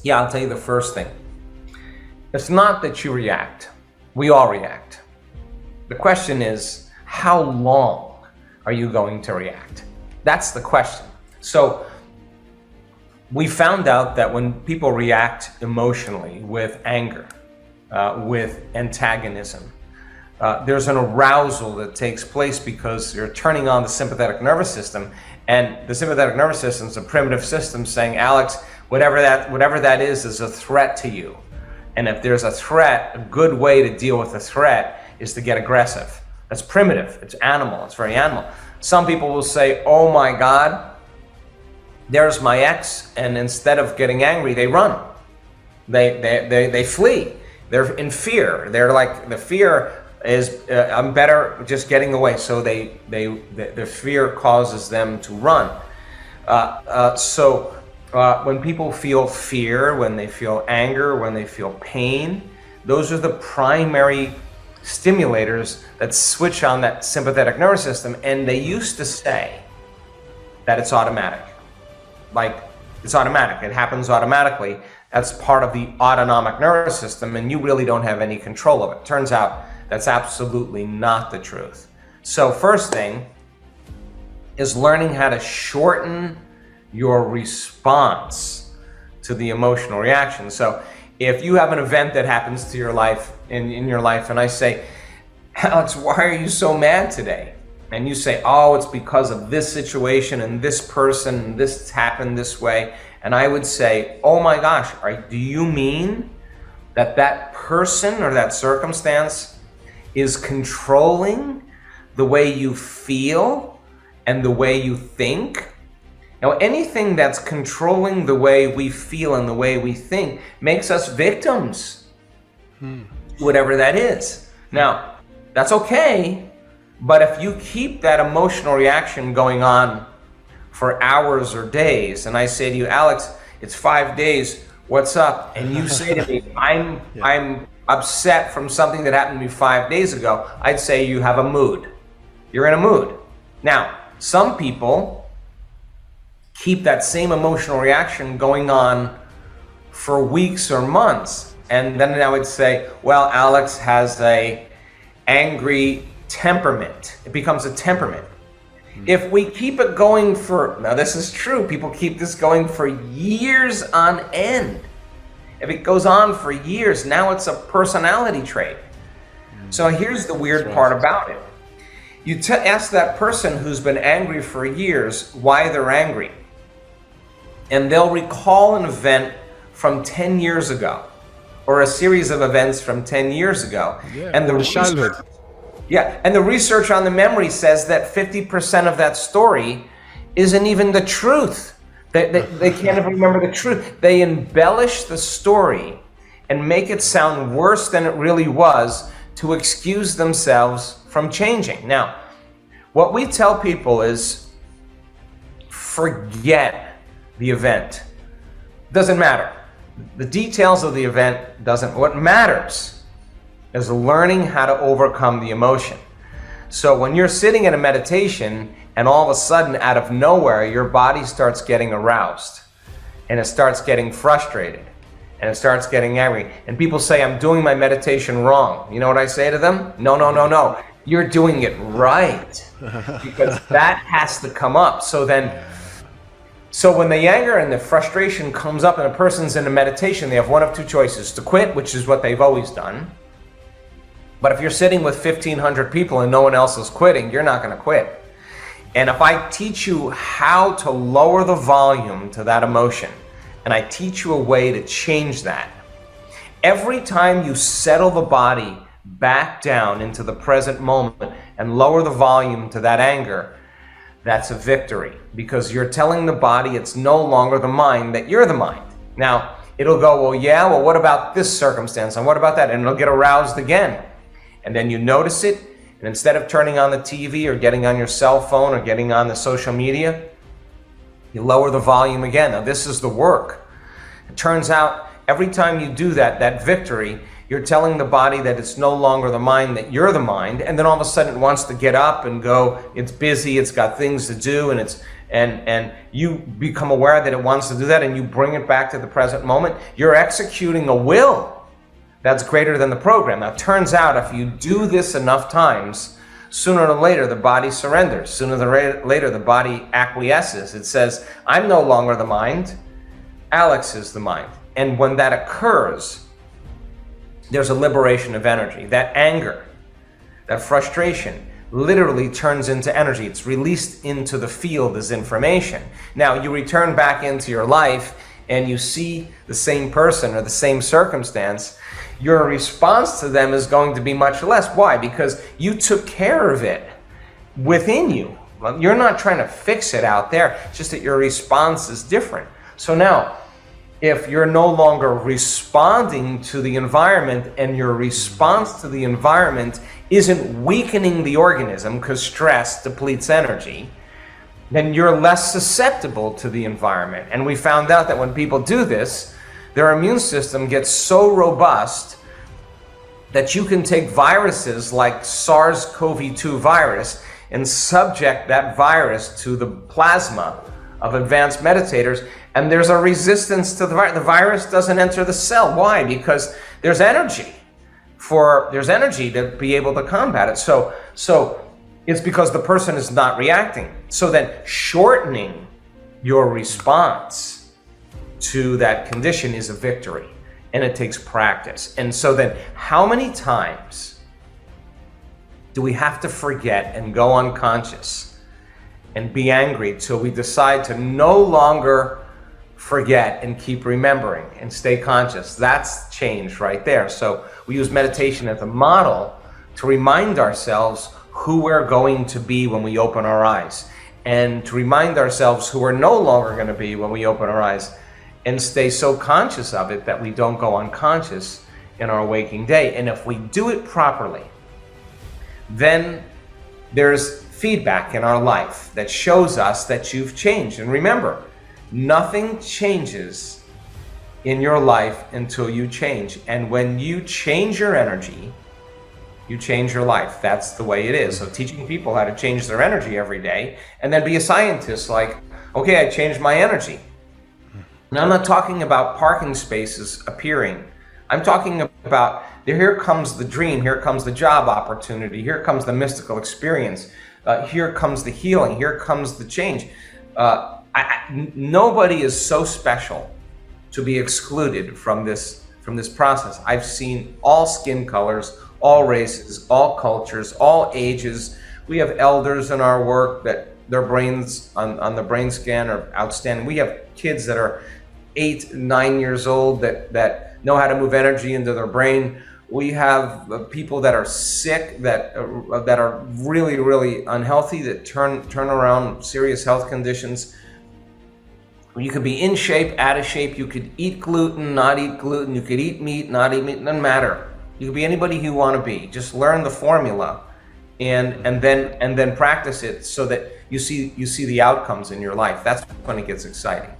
Yeah, I'll tell you the first thing. It's not that you react. We all react. The question is, how long are you going to react? That's the question. So we found out that when people react emotionally with anger, with antagonism, there's an arousal that takes place because you're turning on the sympathetic nervous system, and the sympathetic nervous system is a primitive system saying, Alex, whatever that is a threat to you. And if there's a threat, a good way to deal with a threat is to get aggressive. That's primitive. It's animal. It's very animal. Some people will say, oh my God, there's my ex, and instead of getting angry, they run. They flee. They're in fear. They're like, the fear is, I'm better just getting away. So the fear causes them to run. When people feel fear, when they feel anger, when they feel pain, those are the primary stimulators that switch on that sympathetic nervous system. And they used to say that it's automatic. Like, it's automatic. It happens automatically. That's part of the autonomic nervous system, and you really don't have any control of it. Turns out that's absolutely not the truth. So first thing is learning how to shorten your response to the emotional reaction. So if you have an event that happens to your life, in your life, and I say, Alex, why are you so mad today? And you say, oh, it's because of this situation and this person, and this happened this way. And I would say, oh my gosh, do you mean that person or that circumstance is controlling the way you feel and the way you think? Now, anything that's controlling the way we feel and the way we think makes us victims, whatever that is. Now, that's okay, but if you keep that emotional reaction going on for hours or days, and I say to you, Alex, it's 5 days, what's up? And you say to me, I'm upset from something that happened to me 5 days ago, I'd say you have a mood. You're in a mood. Now, some people keep that same emotional reaction going on for weeks or months. And then I would say, well, Alex has a angry temperament. It becomes a temperament. If we keep it going for, now this is true, people keep this going for years on end. If it goes on for years, now it's a personality trait. So here's the weird part about it. You ask that person who's been angry for years why they're angry, and they'll recall an event from 10 years ago, or a series of events from 10 years ago. Yeah, and the childhood. and the research on the memory says that 50% of that story isn't even the truth. They can't even remember the truth. They embellish the story and make it sound worse than it really was to excuse themselves from changing. Now, what we tell people is forget the event. Doesn't matter. The details of the event doesn't. What matters is learning how to overcome the emotion. So when you're sitting in a meditation and all of a sudden out of nowhere your body starts getting aroused and it starts getting frustrated and it starts getting angry, and people say, I'm doing my meditation wrong. You know what I say to them? No. You're doing it right, because that has to come up. So when the anger and the frustration comes up and a person's in a meditation, they have one of two choices: to quit, which is what they've always done. But if you're sitting with 1,500 people and no one else is quitting, you're not going to quit. And if I teach you how to lower the volume to that emotion, and I teach you a way to change that, every time you settle the body back down into the present moment and lower the volume to that anger, that's a victory, because you're telling the body it's no longer the mind, that you're the mind. Now, it'll go, well, what about this circumstance? And what about that? And it'll get aroused again. And then you notice it, and instead of turning on the TV or getting on your cell phone or getting on the social media, you lower the volume again. Now, this is the work. It turns out every time you do that, that victory, you're telling the body that it's no longer the mind, that you're the mind, and then all of a sudden it wants to get up and go. It's busy, it's got things to do, and and you become aware that it wants to do that, and you bring it back to the present moment, you're executing a will that's greater than the program. Now, it turns out if you do this enough times, sooner or later the body surrenders. Sooner or later the body acquiesces. It says, I'm no longer the mind, Alex is the mind. And when that occurs, there's a liberation of energy. That anger, that frustration, literally turns into energy. It's released into the field as information. Now, you return back into your life and you see the same person or the same circumstance, your response to them is going to be much less. Why? Because you took care of it within you. You're not trying to fix it out there. It's just that your response is different. So now, if you're no longer responding to the environment and your response to the environment isn't weakening the organism, because stress depletes energy, then you're less susceptible to the environment. And we found out that when people do this, their immune system gets so robust that you can take viruses like SARS-CoV-2 virus and subject that virus to the plasma of advanced meditators, and there's a resistance to the virus. The virus doesn't enter the cell. Why? Because there's energy to be able to combat it. So it's because the person is not reacting. So then shortening your response to that condition is a victory, and it takes practice. And so then how many times do we have to forget and go unconscious and be angry till we decide to no longer forget and keep remembering and stay conscious? That's change right there. So we use meditation as a model to remind ourselves who we're going to be when we open our eyes, and to remind ourselves who we're no longer going to be when we open our eyes, and stay so conscious of it that we don't go unconscious in our waking day. And if we do it properly, then there's feedback in our life that shows us that you've changed. And remember, nothing changes in your life until you change. And when you change your energy, you change your life. That's the way it is. So teaching people how to change their energy every day, and then be a scientist like, okay, I changed my energy. Now, I'm not talking about parking spaces appearing. I'm talking about, here comes the dream, here comes the job opportunity, here comes the mystical experience, here comes the healing, here comes the change. Nobody is so special to be excluded from this process. I've seen all skin colors, all races, all cultures, all ages. We have elders in our work that their brains on the brain scan are outstanding. We have kids that are 8, 9 years old that know how to move energy into their brain. We have people that are sick, that are really, really unhealthy, that turn around serious health conditions. You could be in shape, out of shape. You could eat gluten, not eat gluten. You could eat meat, not eat meat. It doesn't matter. You could be anybody you want to be. Just learn the formula, and then practice it so that you see the outcomes in your life. That's when it gets exciting.